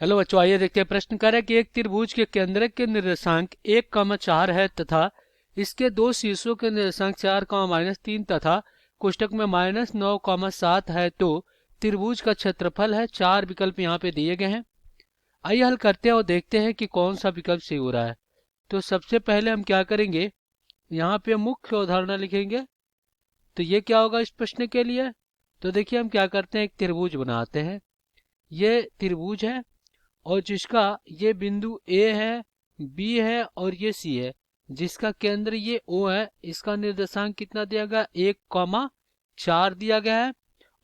Hello बच्चों, आइए देखते हैं। प्रश्न कर है कि एक त्रिभुज के केंद्र के निर्देशांक 1,4 है तथा इसके दो शीर्षों के निर्देशांक 4,-3 तथा कोष्टक में -9,7 है तो त्रिभुज का क्षेत्रफल है। चार विकल्प यहाँ पे दिए गए हैं। आइए हल करते हैं और देखते हैं कि कौन सा विकल्प सही हो रहा है। तो सबसे पहले हम क्या करेंगे, यहाँ पे मुख्य अवधारणा लिखेंगे। तो ये क्या होगा इस प्रश्न के लिए। तो देखिए हम क्या करते हैं, एक त्रिभुज बनाते हैं। ये त्रिभुज है और जिसका ये बिंदु A है, B है और ये C है, जिसका केंद्र ये O है। इसका निर्देशांक कितना दिया गया, 1,4 दिया गया है।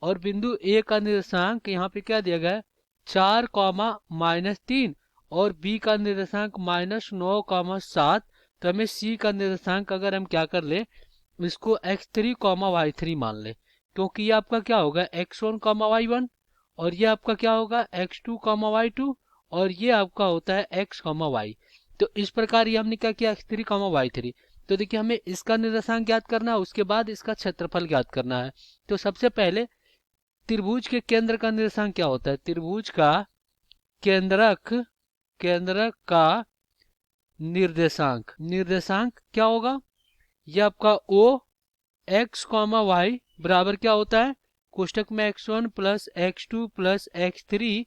और बिंदु A का निर्देशांक यहाँ पे क्या दिया गया है, 4,-3 और B का निर्देशांक -9,7। तो हमें C का निर्देशांक अगर हम क्या कर ले, इसको x3, y3 मान ले, क्योंकि ये आपका क्या होगा x1, y1 और ये आपका क्या होगा x2, y2 और ये आपका होता है x, y। तो इस प्रकार ये हमने क्या किया x3, y3। तो देखिए हमें इसका निर्देशांक ज्ञात करना है, उसके बाद इसका क्षेत्रफल ज्ञात करना है। तो सबसे पहले त्रिभुज के केंद्र का निर्देशांक क्या होता है, त्रिभुज का केंद्रक का निर्देशांक क्या होगा, ये आपका O x, y बराबर क्या होता है, कोष्टक में x1 plus x2 plus x3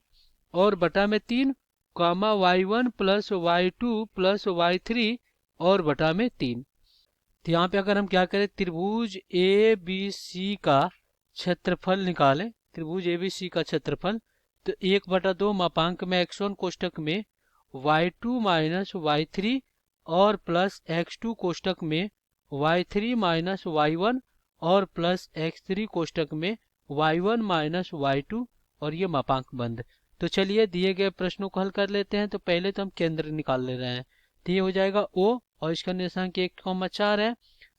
और बटा में 3, y1 plus y2 plus y3 और बटा में 3। तो यहाँ पे अगर हम क्या करें, त्रिभुज ABC का क्षेत्रफल निकालें, त्रिभुज ABC का क्षेत्रफल। तो 1/2 मापांक में x1 कोष्टक में y2 माइनस y3 और प्लस x2 कोष्टक में y3 माइनस y1 और प्लस x3 कोष्टक में y1 माइनस y2 और ये मापांक बंद। तो चलिए दिए गए प्रश्नों को हल कर लेते हैं। तो पहले तो हम केंद्र निकाल ले रहे हैं। तो ये हो जाएगा O और इसका निर्देशांक 1,4 है,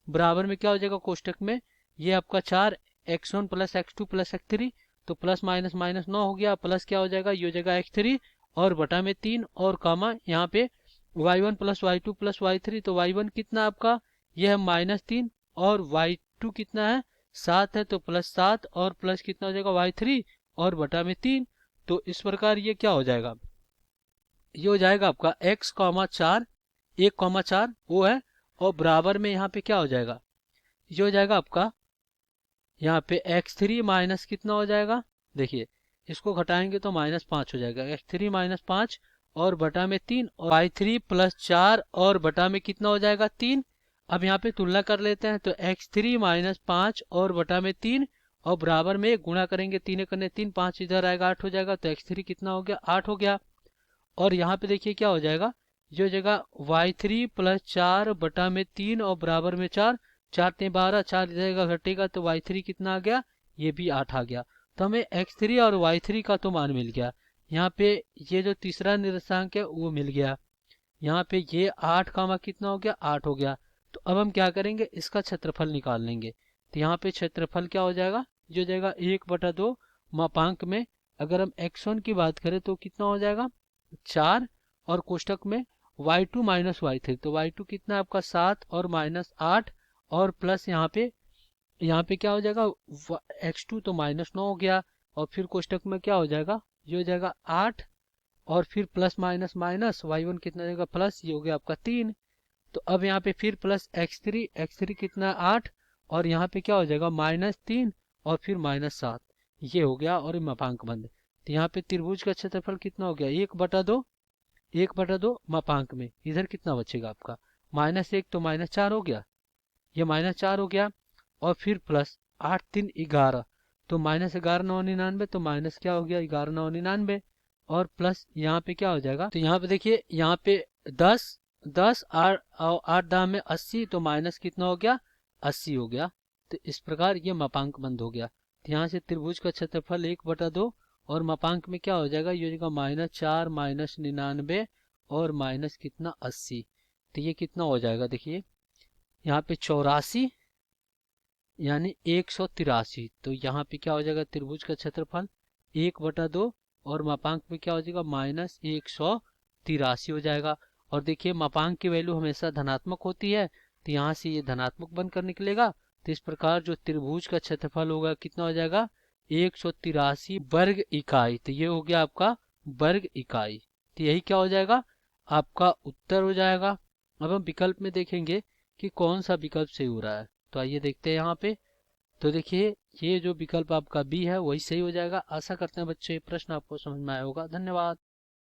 बराबर में क्या हो जाएगा कोष्टक में ये आपका 4 x1 plus x2 plus x3, तो प्लस माइनस माइनस 9 हो गया, प्लस क्या हो जाएगा, ये हो जाएगा x3 और बटा में 3 और कामा यहाँ पे y1 plus y2 plus y3। तो y1 कितना आपका ये है -3 और y2 कितना है 7 है, तो +7 और प्लस कितना हो जाएगा y3 और बटा में 3। तो इस प्रकार ये क्या हो जाएगा, ये हो जाएगा आपका x, 4 1,4 वो है और बराबर में यहाँ पे क्या हो जाएगा, ये हो जाएगा आपका यहाँ पे x3 माइनस कितना हो जाएगा, देखिए इसको घटाएंगे तो -5 हो जाएगा, x3 -5 और बटा में 3 और y3 प्लस 4 और बटा में कितना हो जाएगा 3। अब यहाँ पे तुलना कर लेते हैं। तो x3 -5 और बटा में 3 और बराबर में गुणा करेंगे, 3 करने 3, 5 इधर आएगा 8 हो जाएगा। तो x3 कितना हो गया 8 हो गया। और यहाँ पे देखिए क्या हो जाएगा, जो जगह y3 प्लस 4 बटा में 3 और बराबर में 4, 4 3 12, 4 इधर घटेगा तो y3 कितना आ गया, ये भी 8 आ गया। तो हमें x3 और y3 का तो मान मिल गया। यहाँ पे ये जो तीसरा निर्देशांक है वो मिल गया। यहाँ पे ये 8 का कितना हो गया 8 हो गया। तो अब हम क्या करेंगे, इसका क्षेत्रफल निकाल लेंगे। तो यहाँ पे क्षेत्रफल क्या हो जाएगा, जो हो जाएगा 1/2 मापांक में अगर हम x1 की बात करें तो कितना हो जाएगा 4 और कोष्टक में y2 माइनस y3। तो y2 कितना है आपका 7 और -8 और प्लस यहाँ पे क्या हो जाएगा x2 तो -9 हो गया और फिर कोष्टक में क्या हो जाएगा, ये हो जाएगा 8 और फिर प्लस माइनस माइनस y1 कितना जाएगा प्लस, ये हो गया आपका 3। तो अब यहाँ पे फिर प्लस x3 कितना 8 और यहाँ पे क्या हो जाएगा -3 और फिर -7, ये हो गया और मापांक बंद। तो यहाँ पे त्रिभुज का क्षेत्रफल कितना हो गया 1/2 मापांक में इधर कितना बचेगा आपका -1 तो -4 हो गया, ये -4 हो गया और फिर प्लस 8 3 11 तो -11,999 तो माइनस क्या हो गया 11,999 और प्लस यहाँ पे क्या हो जाएगा। तो यहाँ पे देखिए यहाँ पे 10 8 दाम में 80 तो माइनस कितना हो गया 80 हो गया। तो इस प्रकार ये मापांक बंद हो गया। तो यहाँ से त्रिभुज का क्षेत्रफल 1/2 और मापांक में क्या हो जाएगा, ये हो जाएगा -4 -99 और माइनस कितना 80। तो ये कितना हो जाएगा, देखिए यहाँ पे 84 यानी 183। तो यहाँ पे क्या हो जाएगा त्रिभुज का क्षेत्रफल 1/2 और मापांक में क्या हो जाएगा -183 हो जाएगा। और देखिए मापांक की वैल्यू हमेशा धनात्मक होती है, तो यहाँ से ये धनात्मक बनकर निकलेगा। तो इस प्रकार जो त्रिभुज का क्षेत्रफल होगा कितना हो जाएगा 183 वर्ग इकाई। तो ये हो गया आपका वर्ग इकाई। तो यही क्या हो जाएगा, आपका उत्तर हो जाएगा। अब हम विकल्प में देखेंगे कि कौन सा विकल्प सही हो रहा है। तो आइए देखते हैं यहाँ पे। तो देखिए, ये जो विकल्प आपका बी है वही सही हो जाएगा। आशा करते हैं बच्चे प्रश्न आपको समझ में आया होगा। धन्यवाद।